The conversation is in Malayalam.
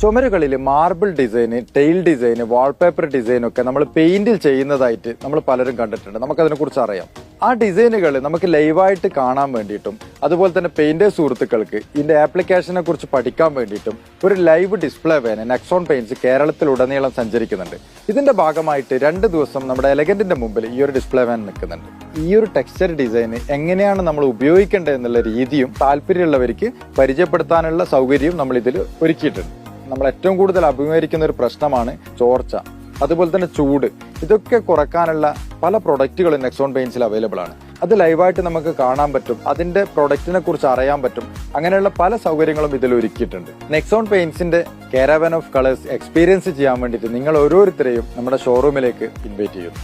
ചുമരുകളിൽ മാർബിൾ ഡിസൈന്, ടെയിൽ ഡിസൈന്, വാൾപേപ്പർ ഡിസൈനൊക്കെ നമ്മൾ പെയിന്റിൽ ചെയ്യുന്നതായിട്ട് നമ്മൾ പലരും കണ്ടിട്ടുണ്ട്. നമുക്കതിനെ കുറിച്ച് അറിയാം. ആ ഡിസൈനുകൾ നമുക്ക് ലൈവായിട്ട് കാണാൻ വേണ്ടിയിട്ടും അതുപോലെ തന്നെ പെയിന്റേഴ്സ് സുഹൃത്തുക്കൾക്ക് ഇതിന്റെ ആപ്ലിക്കേഷനെ കുറിച്ച് പഠിക്കാൻ വേണ്ടിയിട്ടും ഒരു live display van Nexon Paints കേരളത്തിലുടനീളം സഞ്ചരിക്കുന്നുണ്ട്. ഇതിന്റെ ഭാഗമായിട്ട് 2 ദിവസം നമ്മുടെ എലഗന്റിന്റെ മുമ്പിൽ ഈ ഒരു ഡിസ്പ്ലേ വാൻ നിൽക്കുന്നുണ്ട്. ഈ ഒരു ടെക്സ്ചർ ഡിസൈൻ എങ്ങനെയാണ് നമ്മൾ ഉപയോഗിക്കേണ്ടത് എന്നുള്ള രീതിയും താല്പര്യമുള്ളവർക്ക് പരിചയപ്പെടുത്താനുള്ള സൗകര്യവും നമ്മൾ ഇതിൽ ഒരുക്കിയിട്ടുണ്ട്. നമ്മൾ ഏറ്റവും കൂടുതൽ അഭിമുഖീകരിക്കുന്ന ഒരു പ്രശ്നമാണ് ചോർച്ച, അതുപോലെ തന്നെ ചൂട്. ഇതൊക്കെ കുറക്കാനുള്ള പല പ്രൊഡക്റ്റുകളും നെക്സോൺ പെയിന്റ്സിൽ അവൈലബിൾ ആണ്. അത് ലൈവായിട്ട് നമുക്ക് കാണാൻ പറ്റും, അതിന്റെ പ്രൊഡക്റ്റിനെ കുറിച്ച് അറിയാൻ പറ്റും. അങ്ങനെയുള്ള പല സൗകര്യങ്ങളും ഇതിൽ ഒരുക്കിയിട്ടുണ്ട്. നെക്സോൺ പെയിന്റ്സിന്റെ കാരവാൻ ഓഫ് കളേഴ്സ് എക്സ്പീരിയൻസ് ചെയ്യാൻ വേണ്ടിയിട്ട് നിങ്ങൾ ഓരോരുത്തരെയും നമ്മുടെ ഷോറൂമിലേക്ക് ഇൻവൈറ്റ് ചെയ്യുന്നു.